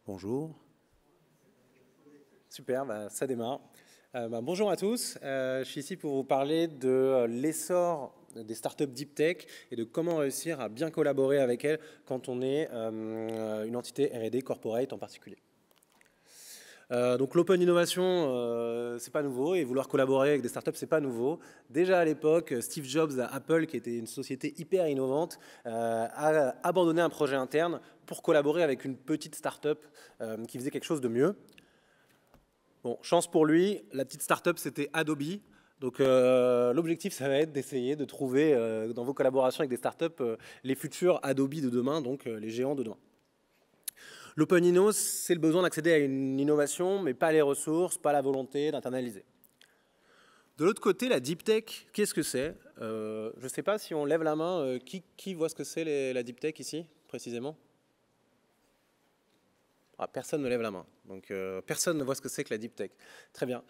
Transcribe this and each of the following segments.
Bonjour. Super, ça démarre. Bonjour à tous. Je suis ici pour vous parler de l'essor des startups deep tech et de comment réussir à bien collaborer avec elles quand on est une entité R&D corporate en particulier. Donc l'open innovation, c'est pas nouveau, et vouloir collaborer avec des startups, c'est pas nouveau. Déjà à l'époque, Steve Jobs à Apple, qui était une société hyper innovante, a abandonné un projet interne pour collaborer avec une petite startup qui faisait quelque chose de mieux. Bon, chance pour lui, la petite startup c'était Adobe. Donc l'objectif, ça va être d'essayer de trouver dans vos collaborations avec des startups les futurs Adobe de demain, donc les géants de demain. L'open inno, c'est le besoin d'accéder à une innovation, mais pas les ressources, pas la volonté d'internaliser. De l'autre côté, la deep tech, qu'est-ce que c'est? Je ne sais pas si on lève la main, qui voit ce que c'est la deep tech ici, précisément? Ah, personne ne lève la main, donc personne ne voit ce que c'est que la deep tech. Très bien.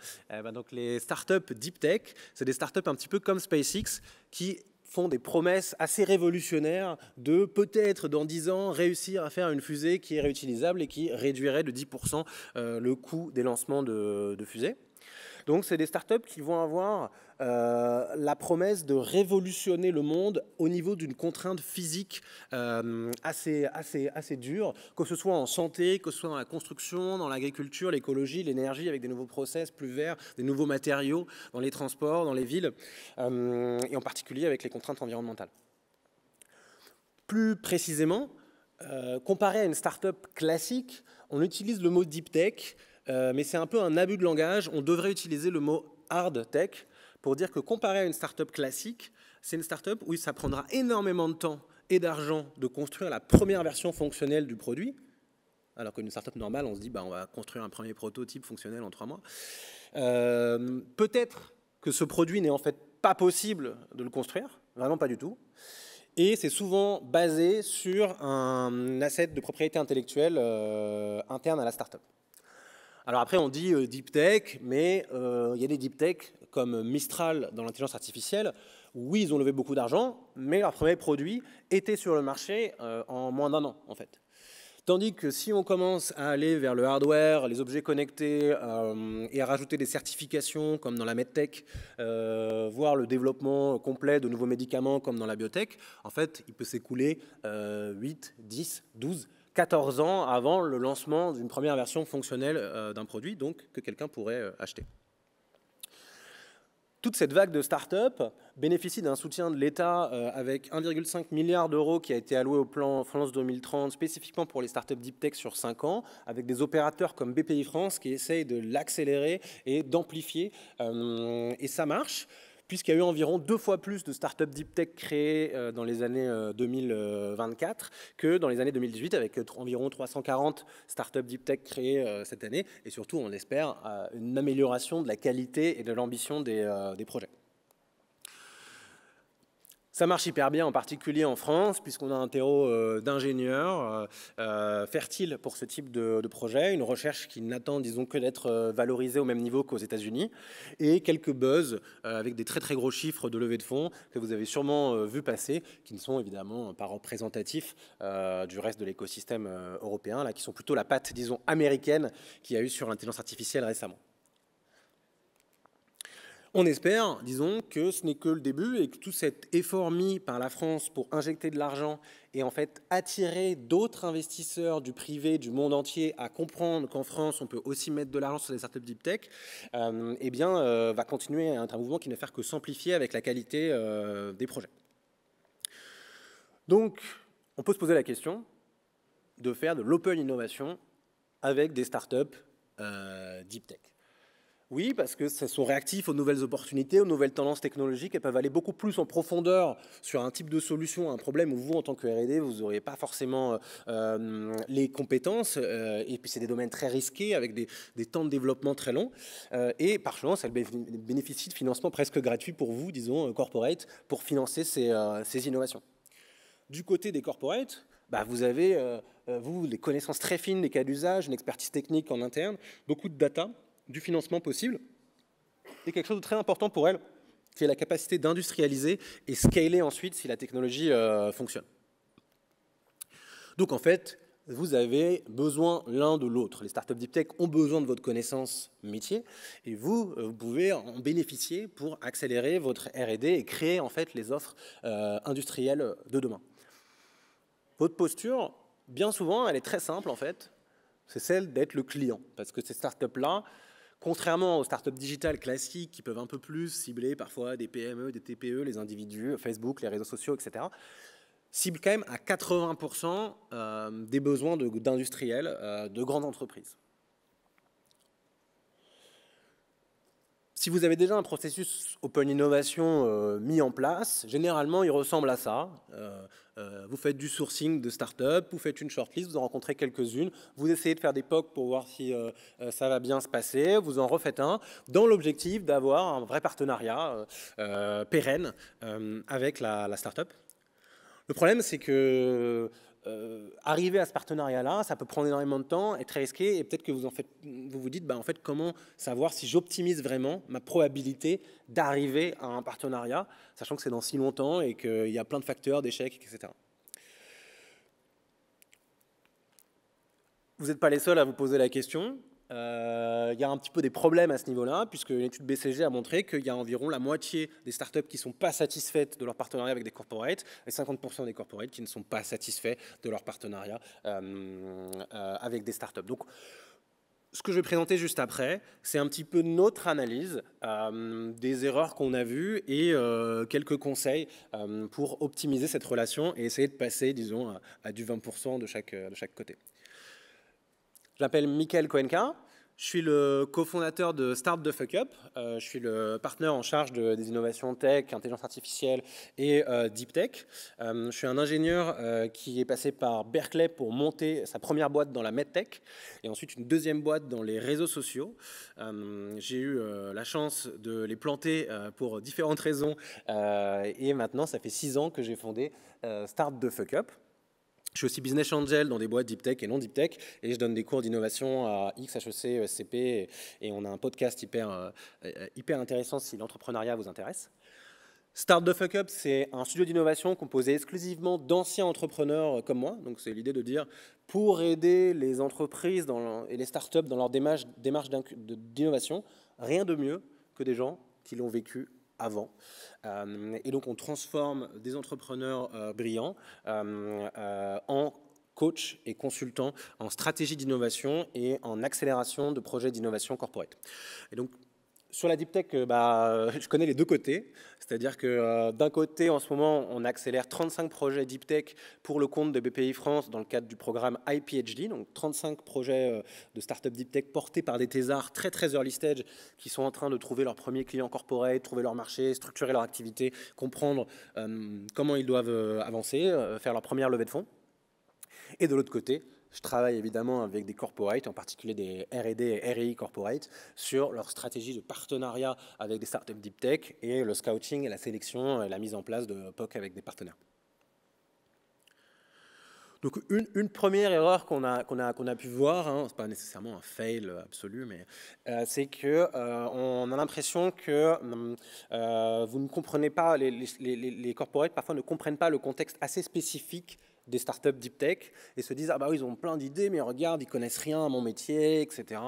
Donc les startups deep tech, c'est des startups un petit peu comme SpaceX qui font des promesses assez révolutionnaires de peut-être dans 10 ans réussir à faire une fusée qui est réutilisable et qui réduirait de 10% le coût des lancements de fusées. Donc c'est des startups qui vont avoir la promesse de révolutionner le monde au niveau d'une contrainte physique assez dure, que ce soit en santé, que ce soit dans la construction, dans l'agriculture, l'écologie, l'énergie, avec des nouveaux process plus verts, des nouveaux matériaux, dans les transports, dans les villes, et en particulier avec les contraintes environnementales. Plus précisément, comparé à une startup classique, on utilise le mot deep tech, mais c'est un peu un abus de langage. On devrait utiliser le mot hard tech pour dire que comparé à une startup classique, c'est une startup où ça prendra énormément de temps et d'argent de construire la première version fonctionnelle du produit, alors qu'une startup normale, on se dit on va construire un premier prototype fonctionnel en 3 mois. Peut-être que ce produit n'est en fait pas possible de le construire, vraiment pas du tout. Et c'est souvent basé sur un asset de propriété intellectuelle interne à la startup. Alors après, on dit deep tech, mais il y a des deep tech comme Mistral dans l'intelligence artificielle. Oui, ils ont levé beaucoup d'argent, mais leur premier produit était sur le marché en moins d'1 an, en fait. Tandis que si on commence à aller vers le hardware, les objets connectés et à rajouter des certifications comme dans la medtech, voire le développement complet de nouveaux médicaments comme dans la biotech, en fait, il peut s'écouler 8, 10, 12, 14 ans avant le lancement d'une première version fonctionnelle d'un produit, donc que quelqu'un pourrait acheter. Toute cette vague de start-up bénéficie d'un soutien de l'État avec 1,5 milliard d'euros qui a été alloué au plan France 2030 spécifiquement pour les start-up deep tech sur 5 ans, avec des opérateurs comme BPI France qui essayent de l'accélérer et d'amplifier. Et ça marche, puisqu'il y a eu environ 2 fois plus de start-up deep tech créées dans les années 2024 que dans les années 2018, avec environ 340 start-up deep tech créées cette année, et surtout, on espère, une amélioration de la qualité et de l'ambition des projets. Ça marche hyper bien, en particulier en France, puisqu'on a un terreau d'ingénieurs fertile pour ce type de projet, une recherche qui n'attend, disons, que d'être valorisée au même niveau qu'aux États-Unis, et quelques buzz avec des très très gros chiffres de levée de fonds que vous avez sûrement vu passer, qui ne sont évidemment pas représentatifs du reste de l'écosystème européen, là, qui sont plutôt la patte, disons, américaine qu'il y a eu sur l'intelligence artificielle récemment. On espère, disons, que ce n'est que le début et que tout cet effort mis par la France pour injecter de l'argent et en fait attirer d'autres investisseurs du privé, du monde entier à comprendre qu'en France, on peut aussi mettre de l'argent sur des startups deep tech, va continuer à être un mouvement qui ne fait que s'amplifier avec la qualité des projets. Donc, on peut se poser la question de faire de l'open innovation avec des startups deep tech. Oui, parce que ce sont réactifs aux nouvelles opportunités, aux nouvelles tendances technologiques. Elles peuvent aller beaucoup plus en profondeur sur un type de solution, un problème où vous, en tant que R&D, vous n'aurez pas forcément les compétences. Et puis, c'est des domaines très risqués avec des temps de développement très longs. Et par chance, elles bénéficient de financements presque gratuits pour vous, disons, corporate, pour financer ces innovations. Du côté des corporates, vous avez, vous, les connaissances très fines des cas d'usage, une expertise technique en interne, beaucoup de data, du financement possible, et quelque chose de très important pour elle, qui est la capacité d'industrialiser et scaler ensuite si la technologie fonctionne. Donc en fait, vous avez besoin l'un de l'autre. Les startups deep tech ont besoin de votre connaissance métier et vous pouvez en bénéficier pour accélérer votre R&D et créer en fait les offres industrielles de demain. Votre posture, bien souvent, elle est très simple en fait, c'est celle d'être le client. Parce que ces startups-là, contrairement aux startups digitales classiques qui peuvent un peu plus cibler parfois des PME, des TPE, les individus, Facebook, les réseaux sociaux, etc., cible quand même à 80% des besoins d'industriels, de grandes entreprises. Si vous avez déjà un processus Open Innovation mis en place, généralement il ressemble à ça. Vous faites du sourcing de start-up, vous faites une shortlist, vous en rencontrez quelques-unes, vous essayez de faire des POC pour voir si ça va bien se passer, vous en refaites un, dans l'objectif d'avoir un vrai partenariat pérenne avec la start-up. Le problème, c'est que arriver à ce partenariat-là, ça peut prendre énormément de temps, est très risqué, et peut-être que vous vous dites, en fait, comment savoir si j'optimise vraiment ma probabilité d'arriver à un partenariat, sachant que c'est dans si longtemps et qu'il y a plein de facteurs d'échec, etc. Vous n'êtes pas les seuls à vous poser la question. Il y a un petit peu des problèmes à ce niveau-là, puisque une étude BCG a montré qu'il y a environ la moitié des startups qui ne sont pas satisfaites de leur partenariat avec des corporates, et 50% des corporates qui ne sont pas satisfaits de leur partenariat avec des startups. Donc, ce que je vais présenter juste après, c'est un petit peu notre analyse des erreurs qu'on a vues et quelques conseils pour optimiser cette relation et essayer de passer, disons, à du 20% de chaque côté. Je m'appelle Michael Koenka, je suis le cofondateur de Start the Fuck Up, je suis le partenaire en charge des innovations tech, intelligence artificielle et deep tech. Je suis un ingénieur qui est passé par Berkeley pour monter sa première boîte dans la medtech et ensuite une deuxième boîte dans les réseaux sociaux. J'ai eu la chance de les planter pour différentes raisons et maintenant ça fait 6 ans que j'ai fondé Start the Fuck Up. Je suis aussi business angel dans des boîtes deep tech et non deep tech et je donne des cours d'innovation à X, HEC, ESCP et on a un podcast hyper intéressant si l'entrepreneuriat vous intéresse. Start the Fuck Up, c'est un studio d'innovation composé exclusivement d'anciens entrepreneurs comme moi. Donc c'est l'idée de dire pour aider les entreprises et les startups dans leur démarche d'innovation, rien de mieux que des gens qui l'ont vécu avant. Et donc, on transforme des entrepreneurs brillants en coach et consultants en stratégie d'innovation et en accélération de projets d'innovation corporate. Et donc, sur la deep tech, je connais les deux côtés. C'est-à-dire que d'un côté, en ce moment, on accélère 35 projets deep tech pour le compte de BPI France dans le cadre du programme iPhD, donc 35 projets de start-up deep tech portés par des thésards très early stage qui sont en train de trouver leurs premiers clients corporate, trouver leur marché, structurer leur activité, comprendre comment ils doivent avancer, faire leur première levée de fonds. Et de l'autre côté, je travaille évidemment avec des corporates, en particulier des R&D et RI corporates, sur leur stratégie de partenariat avec des startups deep tech et le scouting et la sélection et la mise en place de POC avec des partenaires. Donc une première erreur qu'on a pu voir, ce n'est pas nécessairement un fail absolu, mais c'est qu'on a l'impression que vous ne comprenez pas, les corporates parfois ne comprennent pas le contexte assez spécifique des startups deep tech et se disent « Ah bah oui, ils ont plein d'idées, mais regarde, ils connaissent rien à mon métier, etc. »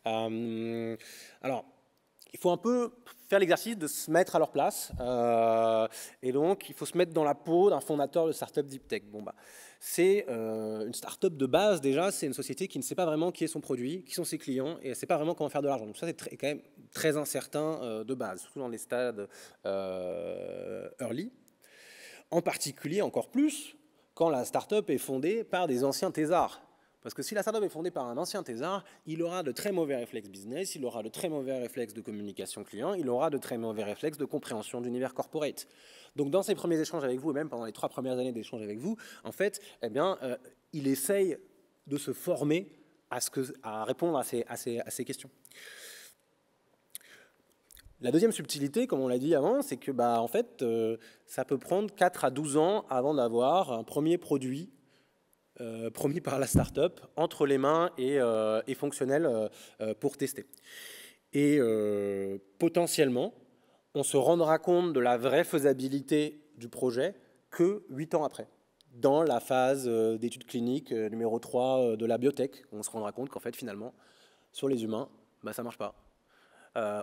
Alors, il faut un peu faire l'exercice de se mettre à leur place et donc il faut se mettre dans la peau d'un fondateur de startup deep tech. Bon, c'est une startup de base déjà, c'est une société qui ne sait pas vraiment qui est son produit, qui sont ses clients et elle ne sait pas vraiment comment faire de l'argent. Donc ça, c'est quand même très incertain de base, surtout dans les stades early. En particulier, encore plus, quand la startup est fondée par des anciens thésards. Parce que si la startup est fondée par un ancien thésard, il aura de très mauvais réflexes business, il aura de très mauvais réflexes de communication client, il aura de très mauvais réflexes de compréhension d'univers corporate. Donc dans ses premiers échanges avec vous, et même pendant les 3 premières années d'échanges avec vous, en fait, il essaye de se former à répondre à ces questions. La deuxième subtilité, comme on l'a dit avant, c'est que en fait, ça peut prendre 4 à 12 ans avant d'avoir un premier produit promis par la start-up entre les mains et fonctionnel pour tester. Et potentiellement, on se rendra compte de la vraie faisabilité du projet que 8 ans après. dans la phase d'études cliniques numéro 3 de la biotech. On se rendra compte qu'en fait, finalement, sur les humains, bah, ça ne marche pas.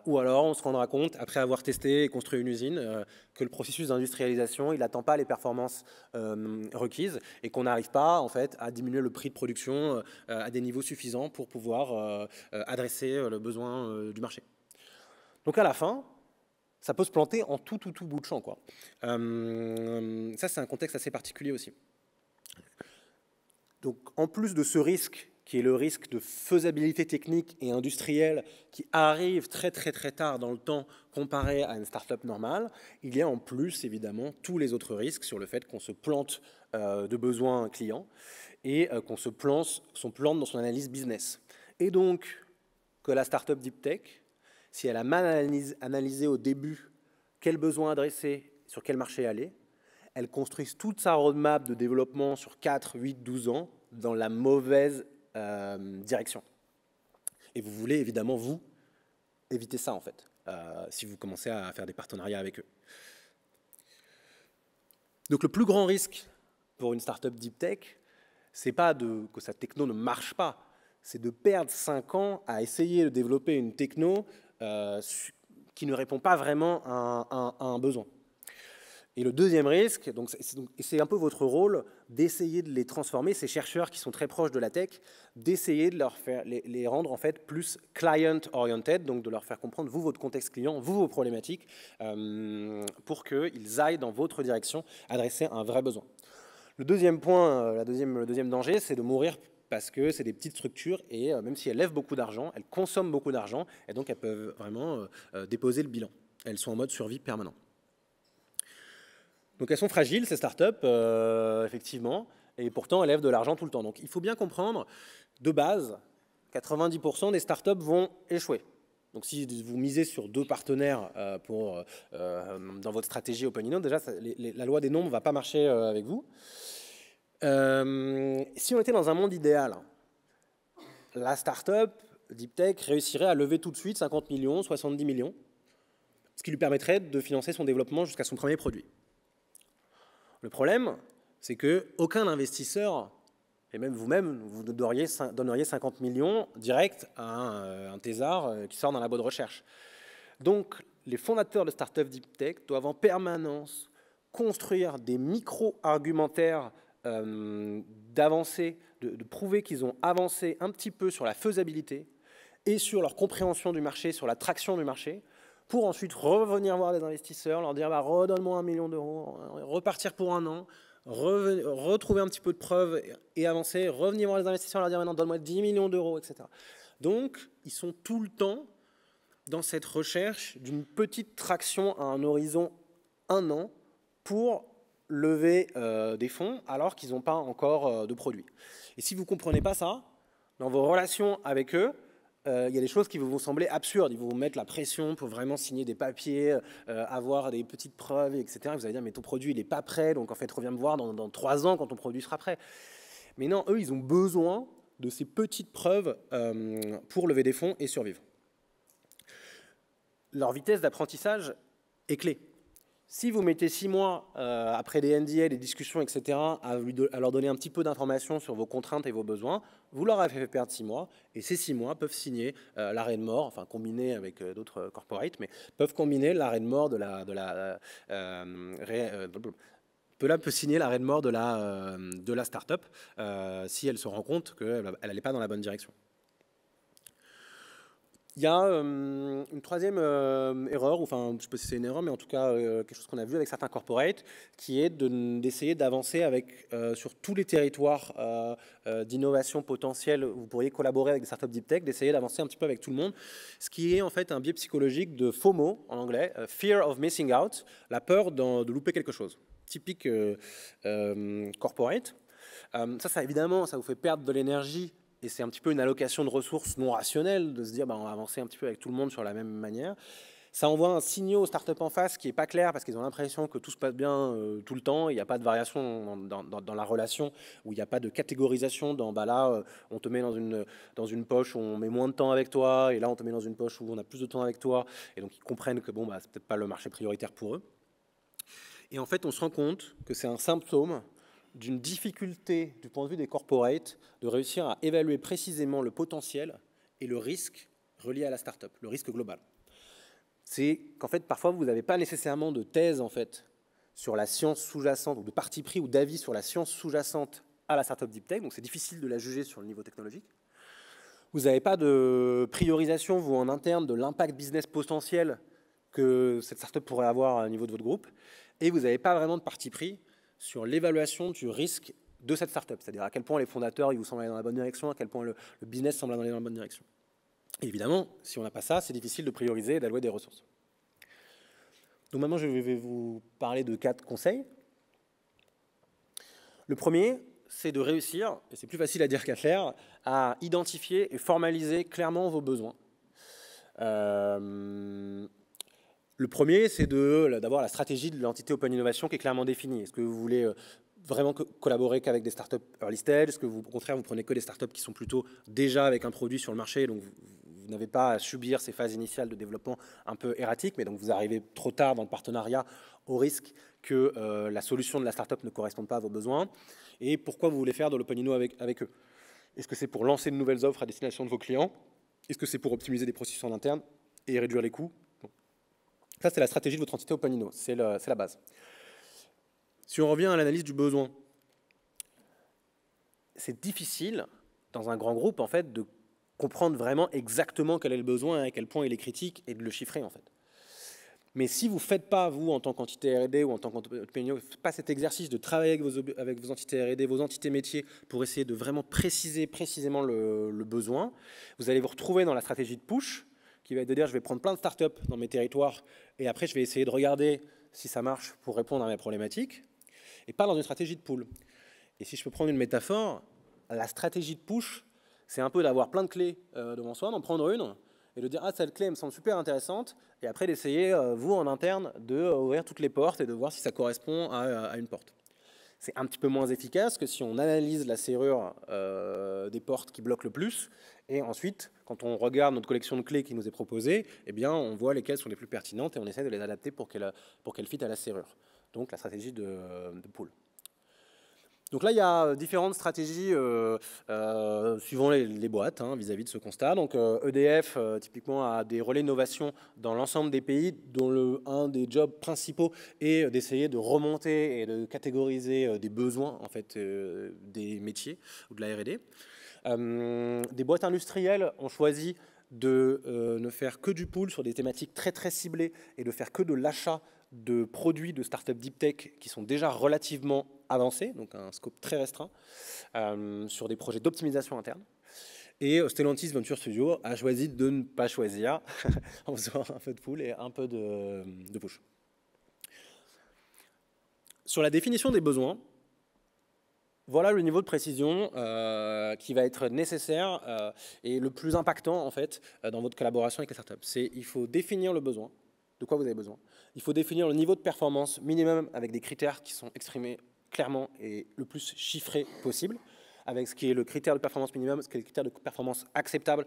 Ou alors, on se rendra compte, après avoir testé et construit une usine, que le processus d'industrialisation, il n'atteint pas les performances requises et qu'on n'arrive pas, en fait, à diminuer le prix de production à des niveaux suffisants pour pouvoir adresser le besoin du marché. Donc, à la fin, ça peut se planter en tout bout de champ, quoi. Ça, c'est un contexte assez particulier aussi. Donc, en plus de ce risque, qui est le risque de faisabilité technique et industrielle qui arrive très tard dans le temps comparé à une start-up normale, il y a en plus, évidemment, tous les autres risques sur le fait qu'on se plante de besoins clients et qu'on se plante dans son analyse business. Et donc, que la start-up Deep Tech, si elle a mal analysé au début quels besoins adresser, sur quel marché aller, elle construise toute sa roadmap de développement sur 4, 8, 12 ans dans la mauvaise direction. Et vous voulez évidemment, vous, éviter ça en fait, si vous commencez à faire des partenariats avec eux. Donc le plus grand risque pour une startup deep tech, c'est pas que sa techno ne marche pas, c'est de perdre 5 ans à essayer de développer une techno qui ne répond pas vraiment à un besoin. Et le deuxième risque, c'est un peu votre rôle d'essayer de les transformer, ces chercheurs qui sont très proches de la tech, d'essayer de les rendre en fait plus client-oriented, donc de leur faire comprendre, vous, votre contexte client, vous, vos problématiques, pour qu'ils aillent dans votre direction adresser un vrai besoin. Le deuxième point, le deuxième danger, c'est de mourir parce que c'est des petites structures et même si elles lèvent beaucoup d'argent, elles consomment beaucoup d'argent et donc elles peuvent vraiment déposer le bilan. Elles sont en mode survie permanent. Donc elles sont fragiles, ces startups, effectivement, et pourtant elles lèvent de l'argent tout le temps. Donc il faut bien comprendre, de base, 90% des startups vont échouer. Donc si vous misez sur 2 partenaires dans votre stratégie OpenInno, déjà la loi des nombres ne va pas marcher avec vous. Si on était dans un monde idéal, la startup Deep Tech réussirait à lever tout de suite 50 millions, 70 millions, ce qui lui permettrait de financer son développement jusqu'à son premier produit. Le problème, c'est qu'aucun investisseur, et même vous-même, vous donneriez 50 millions direct à un thésard qui sort d'un labo de recherche. Donc, les fondateurs de startups Deep Tech doivent en permanence construire des micro-argumentaires d'avancée, de prouver qu'ils ont avancé un petit peu sur la faisabilité et sur leur compréhension du marché, sur la traction du marché, pour ensuite revenir voir les investisseurs, leur dire bah, redonne-moi 1 million d'euros, repartir pour 1 an, retrouver un petit peu de preuves et avancer, revenir voir les investisseurs, leur dire maintenant donne-moi 10 millions d'euros, etc. Donc, ils sont tout le temps dans cette recherche d'une petite traction à un horizon 1 an pour lever des fonds alors qu'ils n'ont pas encore de produits. Et si vous ne comprenez pas ça, dans vos relations avec eux, il y a des choses qui vont vous sembler absurdes. Ils vont vous mettre la pression pour vraiment signer des papiers, avoir des petites preuves, etc. Vous allez dire, mais ton produit, il n'est pas prêt, donc en fait, reviens me voir dans 3 ans quand ton produit sera prêt. Mais non, eux, ils ont besoin de ces petites preuves pour lever des fonds et survivre. Leur vitesse d'apprentissage est clé. Si vous mettez 6 mois après des NDA, des discussions, etc., à leur donner un petit peu d'informations sur vos contraintes et vos besoins, vous leur avez fait perdre 6 mois, et ces 6 mois peuvent signer l'arrêt de mort, enfin combiner avec d'autres corporates, mais peuvent combiner l'arrêt de mort peut signer l'arrêt de mort de la start-up si elle se rend compte qu'elle n'allait pas dans la bonne direction. Il y a une troisième erreur, enfin je ne sais pas si c'est une erreur, mais en tout cas quelque chose qu'on a vu avec certains corporates, qui est d'essayer d'avancer sur tous les territoires d'innovation potentielle où vous pourriez collaborer avec des startups deep tech, d'essayer d'avancer un petit peu avec tout le monde, ce qui est en fait un biais psychologique de FOMO en anglais, Fear of Missing Out, la peur de louper quelque chose, typique corporate. Ça évidemment, ça vous fait perdre de l'énergie. Et c'est un petit peu une allocation de ressources non rationnelle, de se dire bah, on va avancer un petit peu avec tout le monde sur la même manière. Ça envoie un signal aux startups en face qui n'est pas clair parce qu'ils ont l'impression que tout se passe bien tout le temps, il n'y a pas de variation dans la relation, où il n'y a pas de catégorisation dans bah là on te met dans une poche où on met moins de temps avec toi, et là on te met dans une poche où on a plus de temps avec toi, et donc ils comprennent que bon, bah, c'est peut-être pas le marché prioritaire pour eux. Et en fait on se rend compte que c'est un symptôme d'une difficulté du point de vue des corporates de réussir à évaluer précisément le potentiel et le risque relié à la startup, le risque global. C'est qu'en fait, parfois, vous n'avez pas nécessairement de thèse en fait, sur la science sous-jacente, ou de parti pris ou d'avis sur la science sous-jacente à la startup deep tech, donc c'est difficile de la juger sur le niveau technologique. Vous n'avez pas de priorisation, vous, en interne, de l'impact business potentiel que cette startup pourrait avoir au niveau de votre groupe, et vous n'avez pas vraiment de parti pris sur l'évaluation du risque de cette startup, c'est-à-dire à quel point les fondateurs ils vous semblent aller dans la bonne direction, à quel point le business semble aller dans la bonne direction. Et évidemment, si on n'a pas ça, c'est difficile de prioriser et d'allouer des ressources. Donc maintenant, je vais vous parler de 4 conseils. Le premier, c'est de réussir, et c'est plus facile à dire qu'à faire, à identifier et formaliser clairement vos besoins. Le premier, c'est d'avoir la stratégie de l'entité Open Innovation qui est clairement définie. Est-ce que vous voulez vraiment collaborer qu'avec des startups early stage? Est-ce que vous, au contraire, vous prenez que des startups qui sont plutôt déjà avec un produit sur le marché, donc vous n'avez pas à subir ces phases initiales de développement un peu erratiques, mais donc vous arrivez trop tard dans le partenariat au risque que la solution de la startup ne corresponde pas à vos besoins? Et pourquoi vous voulez faire de l'Open Inno avec eux? Est-ce que c'est pour lancer de nouvelles offres à destination de vos clients? Est-ce que c'est pour optimiser des processus en interne et réduire les coûts? Ça, c'est la stratégie de votre entité Open Inno, c'est la base. Si on revient à l'analyse du besoin, c'est difficile, dans un grand groupe, en fait, de comprendre vraiment exactement quel est le besoin, à quel point il est critique, et de le chiffrer, en fait. Mais si vous ne faites pas, vous, en tant qu'entité R&D ou en tant qu'Open Inno, pas cet exercice de travailler avec vos entités R&D, vos entités métiers, pour essayer de vraiment préciser précisément le besoin, vous allez vous retrouver dans la stratégie de push, qui va être de dire je vais prendre plein de startups dans mes territoires et après je vais essayer de regarder si ça marche pour répondre à mes problématiques, et pas dans une stratégie de pull. Et si je peux prendre une métaphore, la stratégie de push, c'est un peu d'avoir plein de clés devant soi, d'en prendre une et de dire ah cette clé me semble super intéressante, et après d'essayer vous en interne d'ouvrir toutes les portes et de voir si ça correspond à une porte. C'est un petit peu moins efficace que si on analyse la serrure des portes qui bloquent le plus, et ensuite, quand on regarde notre collection de clés qui nous est proposée, eh bien, on voit lesquelles sont les plus pertinentes et on essaie de les adapter pour qu'elles fit à la serrure. Donc la stratégie de pull. Donc là, il y a différentes stratégies suivant les boîtes vis-à-vis de ce constat. Donc EDF, typiquement, a des relais d'innovation dans l'ensemble des pays, dont un des jobs principaux est d'essayer de remonter et de catégoriser des besoins en fait, des métiers ou de la R&D. Des boîtes industrielles ont choisi de ne faire que du pull sur des thématiques très très ciblées et de faire que de l'achat de produits de start-up deep tech qui sont déjà relativement avancés, donc un scope très restreint, sur des projets d'optimisation interne. Et Stellantis Venture Studio a choisi de ne pas choisir en faisant un peu de pull et un peu de push. Sur la définition des besoins, voilà le niveau de précision qui va être nécessaire et le plus impactant en fait dans votre collaboration avec les startups. Il faut définir le besoin, de quoi vous avez besoin. Il faut définir le niveau de performance minimum avec des critères qui sont exprimés clairement et le plus chiffrés possible, avec ce qui est le critère de performance minimum, ce qui est le critère de performance acceptable.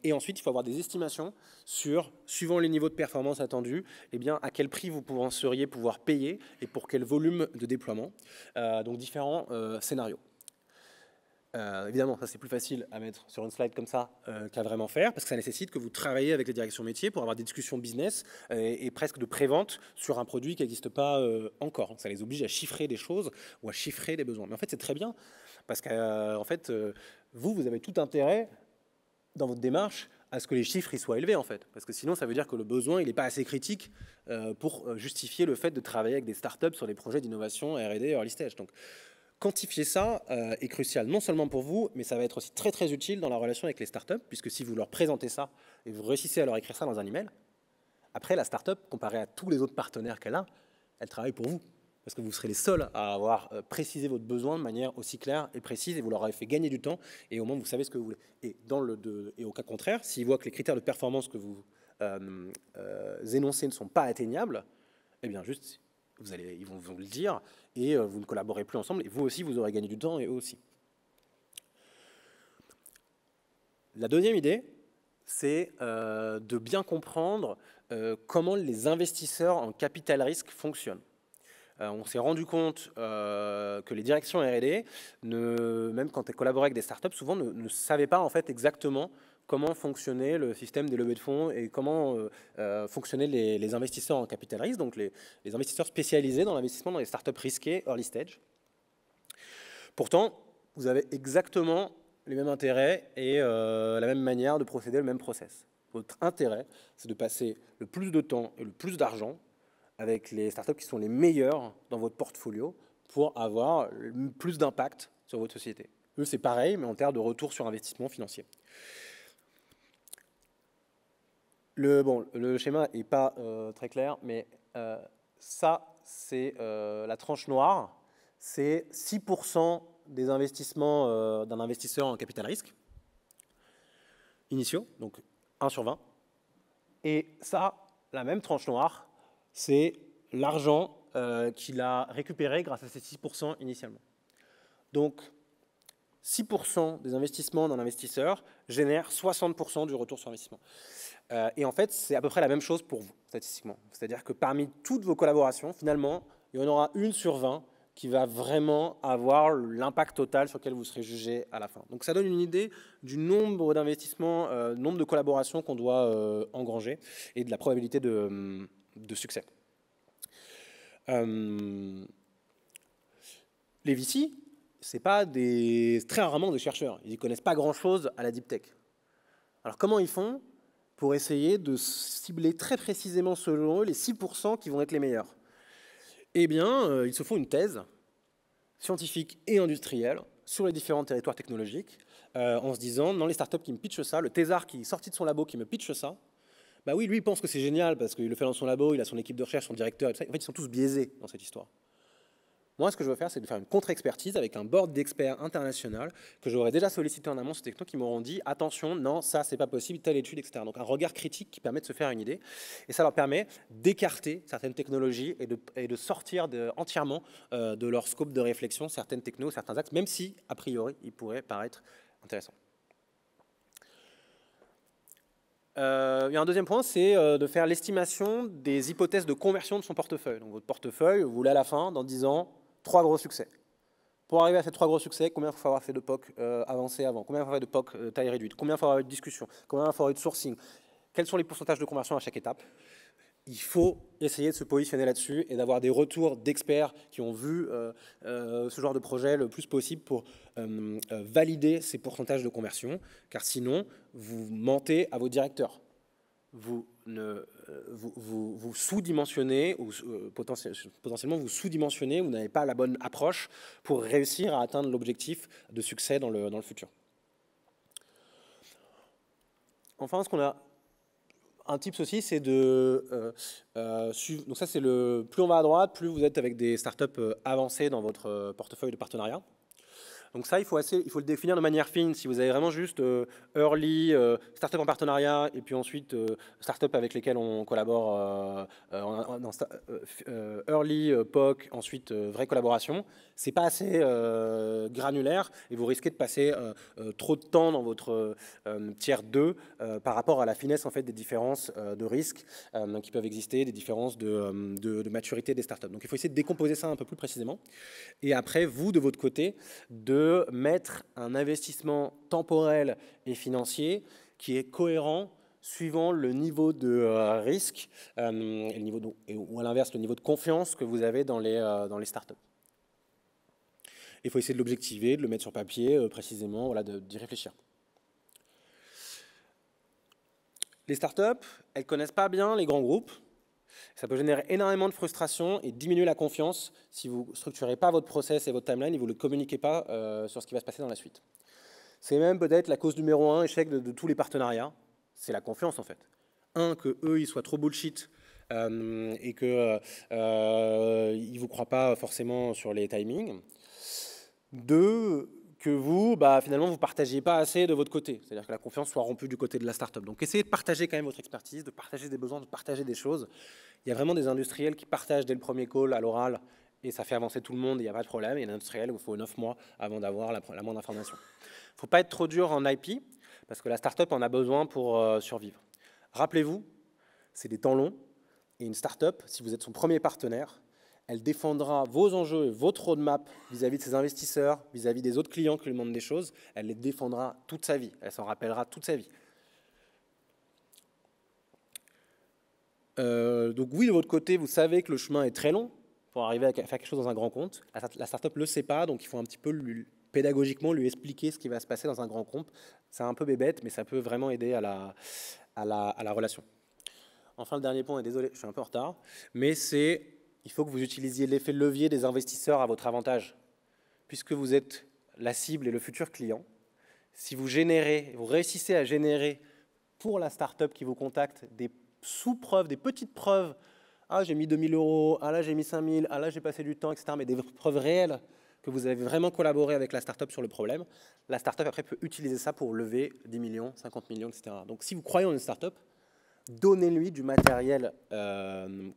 Et ensuite, il faut avoir des estimations sur, suivant les niveaux de performance attendus, eh bien, à quel prix vous penseriez pouvoir payer et pour quel volume de déploiement. Donc différents scénarios. Évidemment, ça c'est plus facile à mettre sur une slide comme ça qu'à vraiment faire, parce que ça nécessite que vous travaillez avec les directions métiers pour avoir des discussions business et presque de prévente sur un produit qui n'existe pas encore. Ça les oblige à chiffrer des choses ou à chiffrer des besoins. Mais en fait, c'est très bien, parce que fait, vous avez tout intérêt dans votre démarche à ce que les chiffres ils soient élevés, en fait. Parce que sinon, ça veut dire que le besoin il n'est pas assez critique pour justifier le fait de travailler avec des startups sur des projets d'innovation R&D early stage. Donc, quantifier ça est crucial, non seulement pour vous, mais ça va être aussi très très utile dans la relation avec les startups, puisque si vous leur présentez ça et vous réussissez à leur écrire ça dans un email, après la startup, comparée à tous les autres partenaires qu'elle a, elle travaille pour vous. Parce que vous serez les seuls à avoir précisé votre besoin de manière aussi claire et précise, et vous leur avez fait gagner du temps, et au moins vous savez ce que vous voulez. Et au cas contraire, s'ils voient que les critères de performance que vous énoncez ne sont pas atteignables, eh bien juste, ils vont vous le dire, et vous ne collaborez plus ensemble, et vous aussi, vous aurez gagné du temps, et eux aussi. La deuxième idée, c'est de bien comprendre comment les investisseurs en capital risque fonctionnent. on s'est rendu compte que les directions R&D, même quand elles collaboraient avec des startups, souvent ne savaient pas en fait exactement comment fonctionnait le système des levées de fonds et comment fonctionnaient les investisseurs en capital risque, donc les investisseurs spécialisés dans l'investissement dans les startups risquées early stage. Pourtant, vous avez exactement les mêmes intérêts et la même manière de procéder, le même process. Votre intérêt, c'est de passer le plus de temps et le plus d'argent avec les startups qui sont les meilleures dans votre portfolio pour avoir plus d'impact sur votre société. Eux, c'est pareil, mais en termes de retour sur investissement financier. Le schéma n'est pas très clair, mais ça, c'est la tranche noire. C'est 6% des investissements d'un investisseur en capital risque initiaux, donc 1 sur 20. Et ça, la même tranche noire, c'est l'argent qu'il a récupéré grâce à ces 6% initialement. Donc, 6% des investissements d'un investisseur génèrent 60% du retour sur investissement. Et en fait, c'est à peu près la même chose pour vous, statistiquement. C'est-à-dire que parmi toutes vos collaborations, finalement, il y en aura 1 sur 20 qui va vraiment avoir l'impact total sur lequel vous serez jugé à la fin. Donc ça donne une idée du nombre d'investissements, nombre de collaborations qu'on doit engranger et de la probabilité de succès. Les VC, ce n'est pas très rarement des chercheurs. Ils ne connaissent pas grand-chose à la deep tech. Alors comment ils font pour essayer de cibler très précisément selon eux les 6% qui vont être les meilleurs? Eh bien, ils se font une thèse scientifique et industrielle sur les différents territoires technologiques en se disant, dans les startups qui me pitchent ça, le thésard qui est sorti de son labo qui me pitche ça, bah oui, lui, il pense que c'est génial parce qu'il le fait dans son labo, il a son équipe de recherche, son directeur, et tout ça. En fait, ils sont tous biaisés dans cette histoire. Moi, ce que je veux faire, c'est de faire une contre-expertise avec un board d'experts international que j'aurais déjà sollicité en amont, ces technos qui m'auront dit attention, non, ça, c'est pas possible, telle étude, etc. Donc un regard critique qui permet de se faire une idée. Et ça leur permet d'écarter certaines technologies et de sortir entièrement de leur scope de réflexion certaines technos, certains axes, même si, a priori, ils pourraient paraître intéressants. Il y a un deuxième point, c'est de faire l'estimation des hypothèses de conversion de son portefeuille. Donc votre portefeuille, vous voulez à la fin, dans 10 ans, 3 gros succès. Pour arriver à ces 3 gros succès, combien il faut avoir fait de POC avancé avant? Combien il faut avoir de POC taille réduite? Combien il faut avoir eu de discussion? Combien il faut avoir eu de sourcing? Quels sont les pourcentages de conversion à chaque étape? Il faut essayer de se positionner là-dessus et d'avoir des retours d'experts qui ont vu ce genre de projet le plus possible pour valider ces pourcentages de conversion, car sinon, vous mentez à vos directeurs. Vous sous-dimensionnez, ou potentiellement vous sous-dimensionnez, vous n'avez pas la bonne approche pour réussir à atteindre l'objectif de succès dans le futur. Enfin, ce qu'on a, un tips aussi, c'est de suivre. Donc ça, c'est plus on va à droite, plus vous êtes avec des startups avancées dans votre portefeuille de partenariat. Donc ça, il faut le définir de manière fine. Si vous avez vraiment juste early, startup en partenariat, et puis ensuite startup avec lesquelles on collabore, early, POC, ensuite vraie collaboration, c'est pas assez granulaire et vous risquez de passer trop de temps dans votre tiers 2 par rapport à la finesse en fait, des différences de risques qui peuvent exister, des différences de maturité des startups. Donc il faut essayer de décomposer ça un peu plus précisément. Et après, vous, de votre côté, de mettre un investissement temporel et financier qui est cohérent suivant le niveau de risque ou à l'inverse le niveau de confiance que vous avez dans les startups. Il faut essayer de l'objectiver, de le mettre sur papier précisément, voilà, d'y réfléchir. Les startups, elles ne connaissent pas bien les grands groupes. Ça peut générer énormément de frustration et diminuer la confiance si vous ne structurez pas votre process et votre timeline et vous ne le communiquez pas sur ce qui va se passer dans la suite. C'est même peut-être la cause numéro 1, échec de tous les partenariats, c'est la confiance en fait. Que eux, ils soient trop bullshit et qu'ils ne vous croient pas forcément sur les timings. 2, que vous, finalement, vous ne partagiez pas assez de votre côté. C'est-à-dire que la confiance soit rompue du côté de la startup. Donc, essayez de partager quand même votre expertise, de partager des besoins, de partager des choses. Il y a vraiment des industriels qui partagent dès le premier call à l'oral et ça fait avancer tout le monde, il n'y a pas de problème. Il y a des industriels où il faut 9 mois avant d'avoir la moindre information. Il ne faut pas être trop dur en IP parce que la startup en a besoin pour survivre. Rappelez-vous, c'est des temps longs et une startup, si vous êtes son premier partenaire, Elle défendra vos enjeux et votre roadmap vis-à-vis de ses investisseurs, vis-à-vis des autres clients qui lui demandent des choses. Elle les défendra toute sa vie. Elle s'en rappellera toute sa vie. Donc oui, de votre côté, vous savez que le chemin est très long pour arriver à faire quelque chose dans un grand compte. La startup ne le sait pas, donc il faut un petit peu pédagogiquement lui expliquer ce qui va se passer dans un grand compte. C'est un peu bébête, mais ça peut vraiment aider à la relation. Enfin, le dernier point, et désolé, je suis un peu en retard, mais c'est il faut que vous utilisiez l'effet de levier des investisseurs à votre avantage. Puisque vous êtes la cible et le futur client, si vous réussissez à générer pour la startup qui vous contacte des sous-preuves, des petites preuves, ah j'ai mis 2000 €, ah là j'ai mis 5000, ah là j'ai passé du temps, etc., mais des preuves réelles que vous avez vraiment collaboré avec la startup sur le problème, la startup après peut utiliser ça pour lever 10 millions, 50 millions, etc. Donc si vous croyez en une startup, donnez-lui du matériel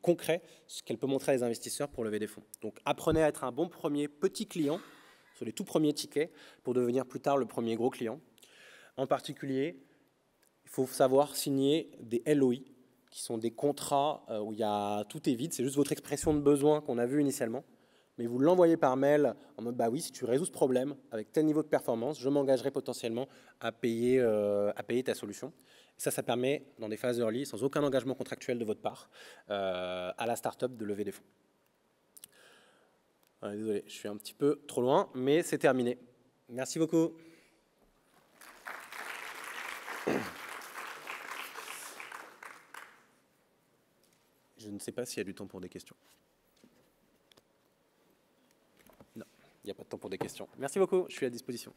concret, ce qu'elle peut montrer à les investisseurs pour lever des fonds. Donc apprenez à être un bon premier petit client sur les tout premiers tickets pour devenir plus tard le premier gros client. En particulier, il faut savoir signer des LOI, qui sont des contrats où tout est vide, c'est juste votre expression de besoin qu'on a vu initialement, mais vous l'envoyez par mail en mode bah oui, si tu résous ce problème avec tel niveau de performance, je m'engagerai potentiellement à payer ta solution. Et ça permet, dans des phases early, sans aucun engagement contractuel de votre part, à la startup de lever des fonds. Désolé, je suis un petit peu trop loin, mais c'est terminé. Merci beaucoup. Je ne sais pas s'il y a du temps pour des questions. Non, il n'y a pas de temps pour des questions. Merci beaucoup, je suis à disposition.